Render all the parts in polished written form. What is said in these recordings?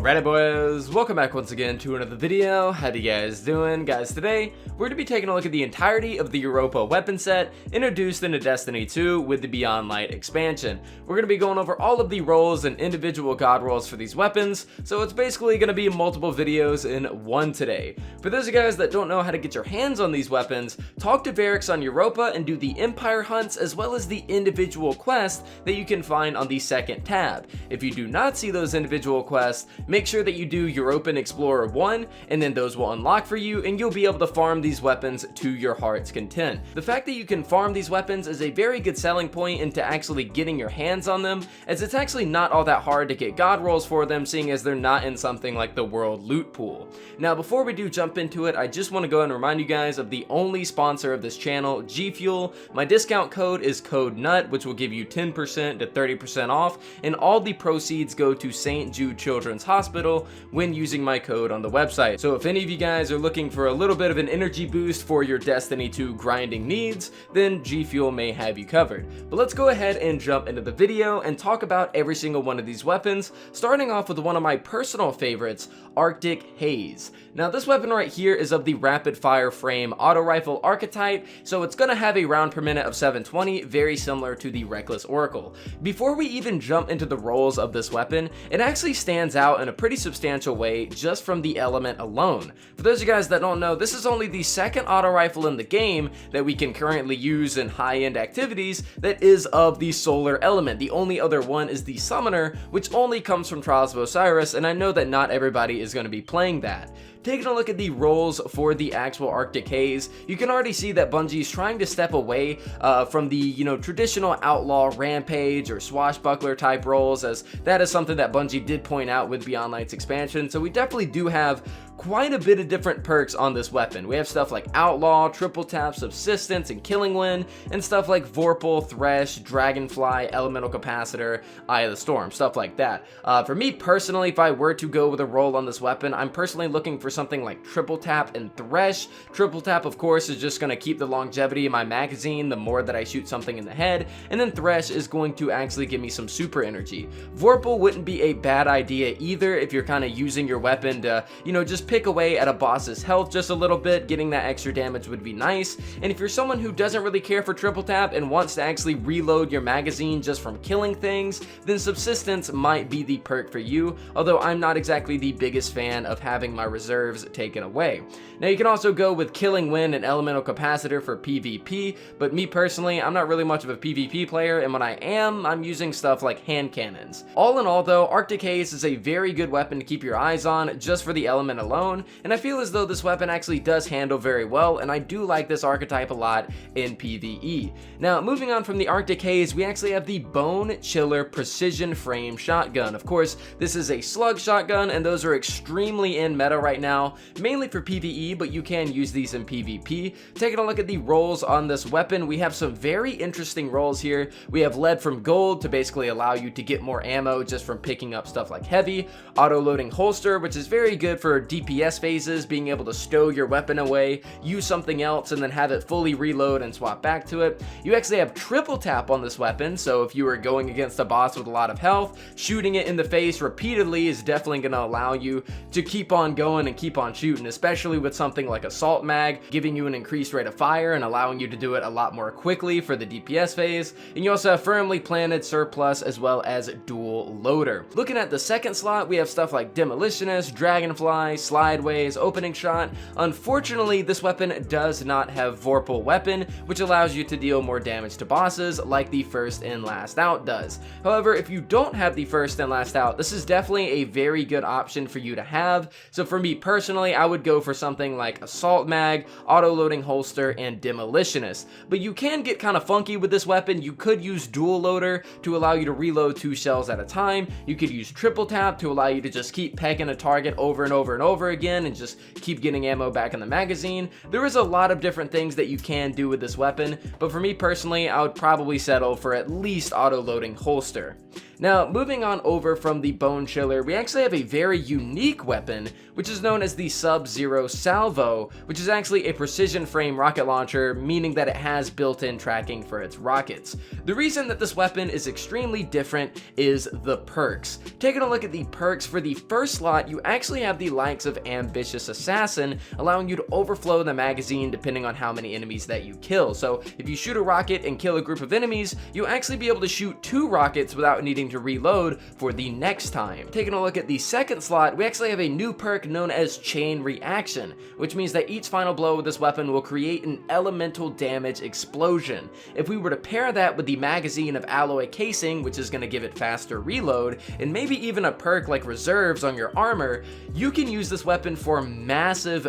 Alrighty boys, welcome back once again to another video. How you guys doing? Guys, today we're going to be taking a look at the entirety of the Europa weapon set introduced into Destiny 2 with the Beyond Light expansion. We're going to be going over all of the roles and individual god roles for these weapons, so it's basically going to be multiple videos in one today. For those of you guys that don't know how to get your hands on these weapons, talk to Varix on Europa and do the Empire hunts as well as the individual quests that you can find on the second tab. If you do not see those individual quests, make sure that you do Europa Explorer 1, and then those will unlock for you and you'll be able to farm these weapons to your heart's content. The fact that you can farm these weapons is a very good selling point into actually getting your hands on them, as it's actually not all that hard to get god rolls for them, seeing as they're not in something like the world loot pool. Now before we do jump into it, I just want to go ahead and remind you guys of the only sponsor of this channel, G Fuel. My discount code is code NUT, which will give you 10% to 30% off, and all the proceeds go to St. Jude Children's Hospital when using my code on the website. So if any of you guys are looking for a little bit of an energy boost for your Destiny 2 grinding needs, then G Fuel may have you covered. But let's go ahead and jump into the video and talk about every single one of these weapons, starting off with one of my personal favorites, Arctic Haze. Now this weapon right here is of the rapid fire frame auto rifle archetype, so it's going to have a round per minute of 720, very similar to the Reckless Oracle. Before we even jump into the roles of this weapon, it actually stands out in a pretty substantial way just from the element alone. For those of you guys that don't know, this is only the second auto rifle in the game that we can currently use in high-end activities that is of the solar element. The only other one is the Summoner, which only comes from Trials of Osiris, and I know that not everybody is going to be playing that. Taking a look at the roles for the actual Arctic Haze, you can already see that Bungie's trying to step away from the, traditional outlaw rampage or swashbuckler type roles, as that is something that Bungie did point out with Beyond Light's expansion. So we definitely do have quite a bit of different perks on this weapon. We have stuff like Outlaw, Triple Tap, Subsistence, and Killing Wind, and stuff like Vorpal, Thresh, Dragonfly, Elemental Capacitor, Eye of the Storm, stuff like that. For me personally, if I were to go with a role on this weapon, I'm personally looking for something like Triple Tap and Thresh. Triple Tap, of course, is just going to keep the longevity in my magazine the more that I shoot something in the head, and then Thresh is going to actually give me some super energy. Vorpal wouldn't be a bad idea either if you're kind of using your weapon to, just pick away at a boss's health just a little bit. Getting that extra damage would be nice. And if you're someone who doesn't really care for Triple Tap and wants to actually reload your magazine just from killing things, then Subsistence might be the perk for you, although I'm not exactly the biggest fan of having my reserves taken away. Now you can also go with Killing Wind and Elemental Capacitor for PvP, but me personally, I'm not really much of a PvP player, and when I am, I'm using stuff like hand cannons. All in all though, Arctic Haze is a very good weapon to keep your eyes on just for the element alone, and I feel as though this weapon actually does handle very well, and I do like this archetype a lot in PvE. Now moving on from the Arctic Haze, we actually have the Bonechiller Precision Frame Shotgun. Of course, this is a slug shotgun, and those are extremely in meta right now, mainly for PvE, but you can use these in PvP. Taking a look at the roles on this weapon, we have some very interesting roles here. We have Lead from Gold to basically allow you to get more ammo just from picking up stuff like heavy. Auto-loading holster, which is very good for DPS phases, being able to stow your weapon away, use something else, and then have it fully reload and swap back to it. You actually have Triple Tap on this weapon, so if you are going against a boss with a lot of health, shooting it in the face repeatedly is definitely going to allow you to keep on going and keep on shooting, especially with something like Assault Mag, giving you an increased rate of fire and allowing you to do it a lot more quickly for the DPS phase. And you also have Firmly Planted, Surplus, as well as Dual Loader. Looking at the second slot, we have stuff like Demolitionist, Dragonfly, Slideways, Opening Shot. Unfortunately, this weapon does not have Vorpal Weapon, which allows you to deal more damage to bosses like the First and Last Out does. However, if you don't have the First and Last Out, this is definitely a very good option for you to have. So for me personally, I would go for something like Assault Mag, Auto-Loading Holster, and Demolitionist. But you can get kind of funky with this weapon. You could use Dual Loader to allow you to reload 2 shells at a time. You could use Triple Tap to allow you to just keep pegging a target over and over and over again and just keep getting ammo back in the magazine. There is a lot of different things that you can do with this weapon, but for me personally, I would probably settle for at least Auto-Loading Holster. Now, moving on over from the Bonechiller, we actually have a very unique weapon, which is known as the Subzero Salvo, which is actually a precision frame rocket launcher, meaning that it has built-in tracking for its rockets. The reason that this weapon is extremely different is the perks. Taking a look at the perks, for the first slot, you actually have the likes of Ambitious Assassin, allowing you to overflow the magazine depending on how many enemies that you kill. So if you shoot a rocket and kill a group of enemies, you'll actually be able to shoot 2 rockets without needing to reload for the next time. Taking a look at the second slot, we actually have a new perk known as Chain Reaction, which means that each final blow with this weapon will create an elemental damage explosion. If we were to pair that with the magazine of alloy casing, which is going to give it faster reload, and maybe even a perk like reserves on your armor, you can use this weapon for massive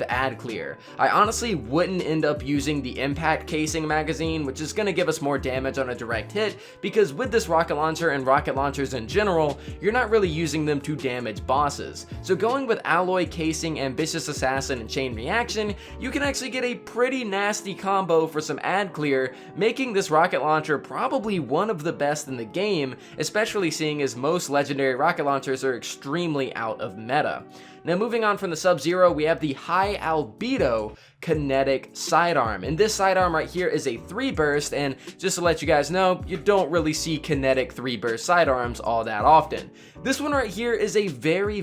ad clear. I honestly wouldn't end up using the impact casing magazine, which is going to give us more damage on a direct hit, because with this rocket launcher and rocket launchers in general, you're not really using them to damage bosses. So going with alloy casing, Ambitious Assassin, and Chain Reaction, you can actually get a pretty nasty combo for some ad clear, making this rocket launcher probably one of the best in the game, especially seeing as most legendary rocket launchers are extremely out of meta. Now, moving on from the Subzero, we have the high albedo kinetic sidearm, and this sidearm right here is a 3-burst, and just to let you guys know, you don't really see kinetic 3-burst sidearms all that often. This one right here is a very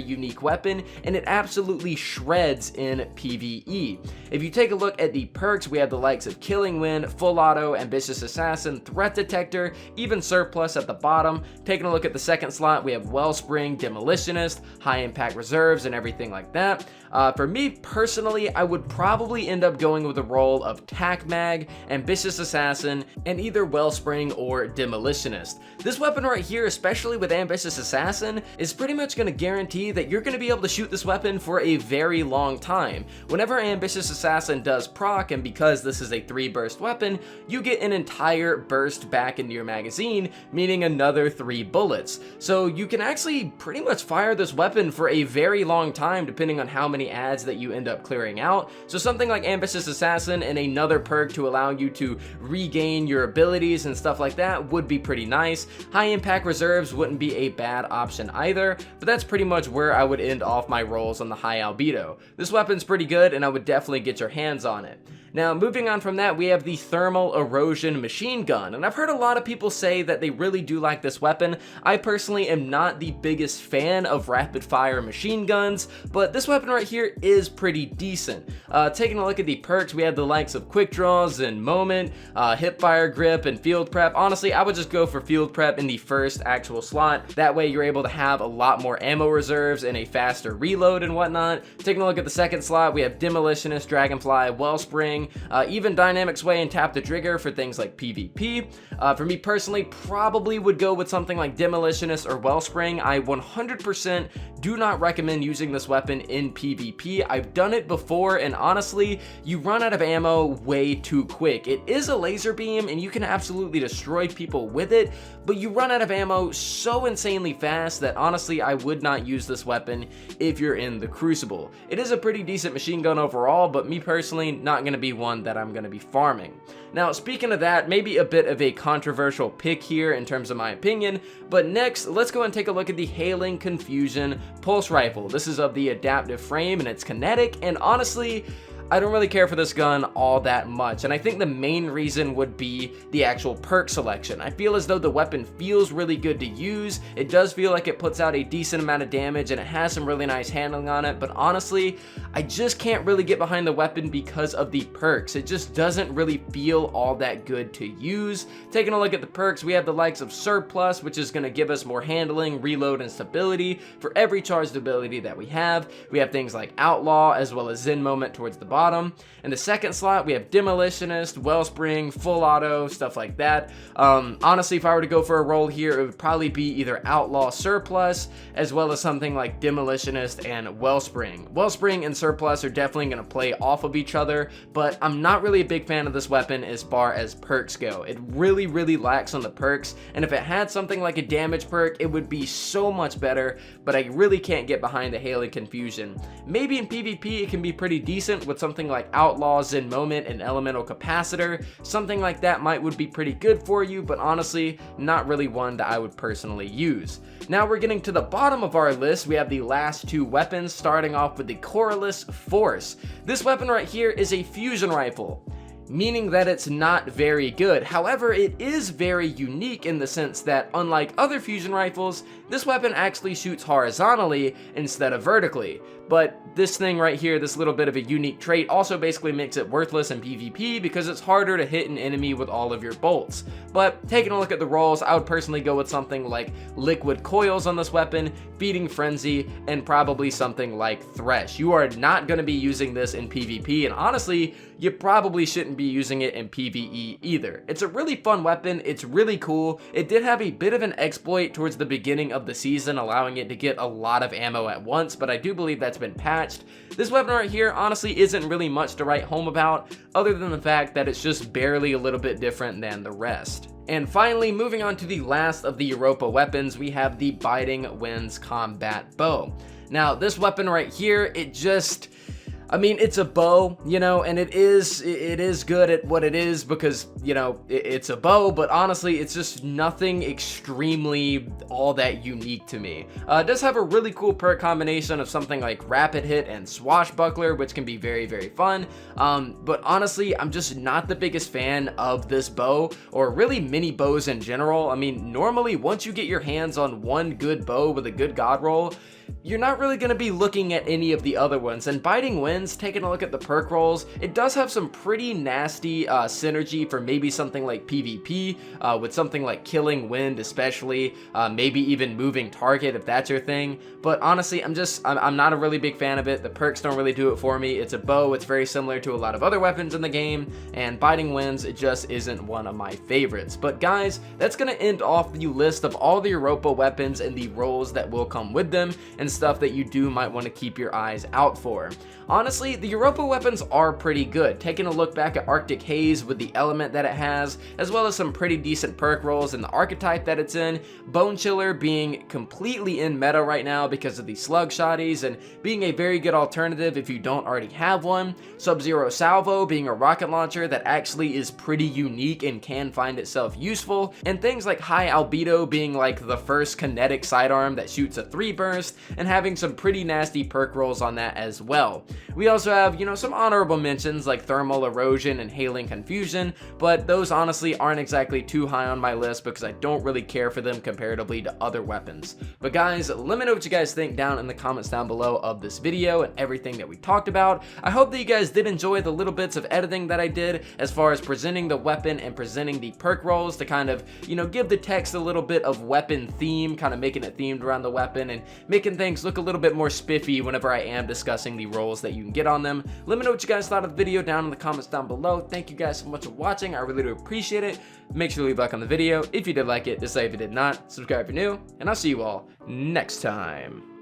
unique weapon, and it absolutely shreds in PvE. If you take a look at the perks, we have the likes of Killing Wind, Full Auto, Ambitious Assassin, Threat Detector, even Surplus at the bottom. Taking a look at the second slot, we have Wellspring, Demolitionist, High Impact Reserves, and everything like that. For me personally, I would probably end up going with the role of Tac Mag, Ambitious Assassin, and either Wellspring or Demolitionist. This weapon right here, especially with Ambitious Assassin, is pretty much going to guarantee that you're going to be able to shoot this weapon for a very long time. Whenever Ambitious Assassin does proc, and because this is a 3-burst weapon, you get an entire burst back into your magazine, meaning another 3 bullets. So you can actually pretty much fire this weapon for a very long time, depending on how many ads that you end up clearing out. So something like Ambitious Assassin and another perk to allow you to regain your abilities and stuff like that would be pretty nice. High Impact Reserves wouldn't be a bad option either, but that's pretty much where I would end off my rolls on the high albedo. This weapon's pretty good, and I would definitely get your hands on it. Now, moving on from that, we have the Thermal Erosion Machine Gun, and I've heard a lot of people say that they really do like this weapon. I personally am not the biggest fan of rapid fire machine guns, but this weapon right here is pretty decent. Taking a look at the perks, we have the likes of Quick Draws and Moment, Hipfire Grip, and Field Prep. Honestly, I would just go for Field Prep in the first actual slot. That way you're able to have a lot more ammo reserves and a faster reload and whatnot. Taking a look at the second slot, we have Demolitionist, Dragonfly, Wellspring, even Dynamic Sway and Tap the Trigger for things like PvP. For me personally, probably would go with something like Demolitionist or Wellspring. I 100% do not recommend using this weapon in PvP. I've done it before, and honestly, you run out of ammo way too quick. It is a laser beam, and you can absolutely destroy people with it, but you run out of ammo so insanely fast that honestly, I would not use this weapon if you're in the Crucible. It is a pretty decent machine gun overall, but me personally, not going to be one that I'm going to be farming. Now, speaking of that, maybe a bit of a controversial pick here in terms of my opinion, but next, let's go and take a look at the Hailing Confusion Pulse Rifle. This is of the adaptive frame, and it's kinetic, and honestly, I don't really care for this gun all that much, and I think the main reason would be the actual perk selection. I feel as though the weapon feels really good to use. It does feel like it puts out a decent amount of damage, and it has some really nice handling on it, but honestly, I just can't really get behind the weapon because of the perks. It just doesn't really feel all that good to use. Taking a look at the perks, we have the likes of Surplus, which is going to give us more handling, reload, and stability for every charged ability that we have. We have things like Outlaw, as well as Zen Moment towards the bottom. In the second slot, we have Demolitionist, Wellspring, Full Auto, stuff like that. Honestly, if I were to go for a roll here, it would probably be either Outlaw, Surplus, as well as something like Demolitionist and Wellspring. Wellspring and Surplus are definitely going to play off of each other, but I'm not really a big fan of this weapon as far as perks go. It really lacks on the perks, and if it had something like a damage perk, it would be so much better, but I really can't get behind the Hailing Confusion. Maybe in PvP it can be pretty decent with something like Outlaws in Moment and Elemental Capacitor, something like that would be pretty good for you, but honestly, not really one that I would personally use. Now we're getting to the bottom of our list. We have the last two weapons, starting off with the Coriolis Force. This weapon right here is a fusion rifle, meaning that it's not very good. However, it is very unique in the sense that, unlike other fusion rifles, this weapon actually shoots horizontally instead of vertically. But this thing right here, this little bit of a unique trait, also basically makes it worthless in PvP because it's harder to hit an enemy with all of your bolts. But taking a look at the rolls, I would personally go with something like Liquid Coils on this weapon, Feeding Frenzy, and probably something like Thresh. You are not going to be using this in PvP, and honestly, you probably shouldn't be using it in PvE either. It's a really fun weapon, it's really cool. It did have a bit of an exploit towards the beginning of the season, allowing it to get a lot of ammo at once, but I do believe that's been patched. This weapon right here honestly isn't really much to write home about, other than the fact that it's just barely a little bit different than the rest. And finally, moving on to the last of the Europa weapons, we have the Biting Winds Combat Bow. Now, this weapon right here, it's a bow, you know, and it is good at what it is because, you know, it's a bow, but honestly, it's just nothing extremely all that unique to me. It does have a really cool perk combination of something like Rapid Hit and Swashbuckler, which can be very, very fun, but honestly, I'm just not the biggest fan of this bow, or really mini bows in general. I mean, normally, once you get your hands on one good bow with a good god roll, you're not really going to be looking at any of the other ones. And Biting Winds, taking a look at the perk rolls, it does have some pretty nasty synergy for maybe something like PvP, with something like Killing Wind especially, maybe even Moving Target if that's your thing. But honestly, I'm not a really big fan of it. The perks don't really do it for me. It's a bow, it's very similar to a lot of other weapons in the game, and Biting Winds, it just isn't one of my favorites. But guys, that's going to end off the list of all the Europa weapons and the rolls that will come with them, and stuff that you might want to keep your eyes out for. Honestly, the Europa weapons are pretty good. Taking a look back at Arctic Haze with the element that it has, as well as some pretty decent perk rolls and the archetype that it's in, Bonechiller being completely in meta right now because of the slug shotties and being a very good alternative if you don't already have one, Subzero Salvo being a rocket launcher that actually is pretty unique and can find itself useful, and things like High Albedo being like the first kinetic sidearm that shoots a 3 burst, and having some pretty nasty perk rolls on that as well. We also have, you know, some honorable mentions like Thermal Erosion and Hailing Confusion, but those honestly aren't exactly too high on my list because I don't really care for them comparatively to other weapons. But guys, let me know what you guys think down in the comments down below of this video and everything that we talked about. I hope that you guys did enjoy the little bits of editing that I did as far as presenting the weapon and presenting the perk rolls to kind of, you know, give the text a little bit of weapon theme, kind of making it themed around the weapon and making things look a little bit more spiffy whenever I am discussing the rolls that you can get on them. Let me know what you guys thought of the video down in the comments down below. Thank you guys so much for watching. I really do appreciate it. Make sure to leave a like on the video if you did like it, dislike if you did not, subscribe if you're new, and I'll see you all next time.